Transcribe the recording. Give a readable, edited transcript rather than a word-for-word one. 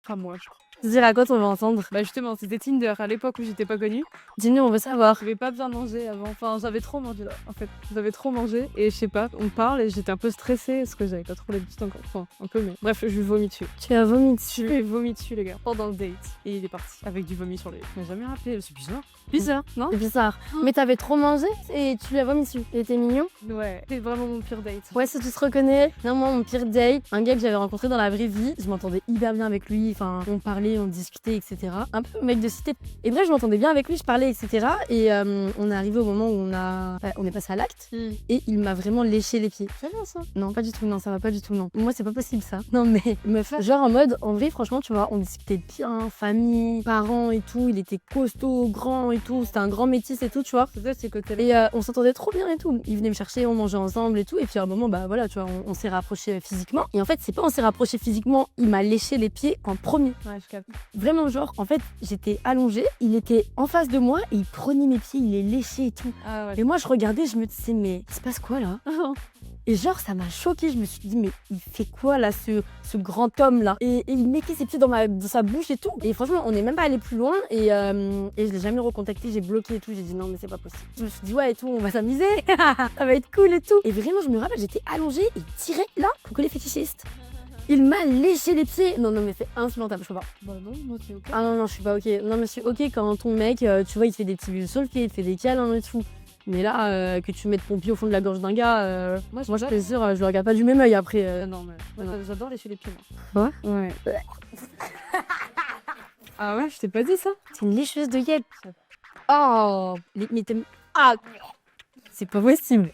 Enfin, moi, je crois. Vas-y, raconte, on va entendre. Bah, justement, c'était Tinder à l'époque où j'étais pas connue. Dis-nous, on veut savoir. J'avais pas besoin de manger avant. Enfin, j'avais trop mangé là, en fait. J'avais trop mangé et je sais pas, on parle et j'étais un peu stressée parce que j'avais pas trop l'habitude encore. Enfin, un peu, mais bref, je lui ai vomi dessus. Tu as vomi Je dessus. lui ai vomi dessus, les gars, pendant le date. Et il est parti avec du vomi sur les. Il m'a jamais rappelé, c'est bizarre. Bizarre, non? C'est bizarre. Mais t'avais trop mangé et tu lui as vomi dessus. Il était mignon. Ouais, c'est vraiment mon pire date. Ouais, si tu te reconnais. Non, moi, mon pire date, un gars que j'avais rencontré dans la vraie vie, je m'entendais hyper bien avec lui. Enfin, on parlait, on discutait, etc. Un peu mec de cité. Et bref, je m'entendais bien avec lui, je parlais, etc. Et on est arrivé au moment où on est passé à l'acte. Et il m'a vraiment léché les pieds. C'est bien ça. Non, pas du tout, non, ça va pas du tout, non. Moi, c'est pas possible ça. Non, mais meuf, genre en mode, en vrai, franchement, tu vois, on discutait bien, famille, parents et tout. Il était costaud, grand et tout. C'était un grand métis et tout, tu vois. C'est ça, c'est côté. Et on s'entendait trop bien et tout. Il venait me chercher, on mangeait ensemble et tout. Et puis à un moment, bah voilà, tu vois, on s'est rapprochés physiquement. Et en fait, c'est pas on s'est rapprochés physiquement, il m'a léché les pieds en premier. Ouais, je capte. Vraiment, genre, en fait, j'étais allongée, il était en face de moi et il prenait mes pieds, il les léchait et tout. Ah ouais. Et moi, je regardais, je me disais, mais il se passe quoi là? Et genre, ça m'a choquée. Je me suis dit, mais il fait quoi là, ce grand homme là? Et il mettait ses pieds dans sa bouche et tout. Et franchement, on n'est même pas allé plus loin. Et je l'ai jamais recontacté, j'ai bloqué et tout. J'ai dit non, mais c'est pas possible. Je me suis dit, ouais, et tout, on va s'amuser. Ça va être cool et tout. Et vraiment, je me rappelle, j'étais allongée et direct là, pour que les fétichistes. Il m'a léché les pieds. Non, mais c'est insupportable, je peux pas. Bah non, moi c'est ok. Ah non, je suis pas ok. Non, mais je suis ok quand ton mec, tu vois, il te fait des petits bisous sur le pied, il te fait des câlins et tout. Mais là, que tu mettes ton pied au fond de la gorge d'un gars, moi je te jure, je le regarde pas du même œil après. Non, mais j'adore lécher les pieds, moi. Quoi? Ouais. Ah ouais, je t'ai pas dit ça? C'est une lécheuse de yep. Oh, mais t'aimes. Ah, c'est pas possible.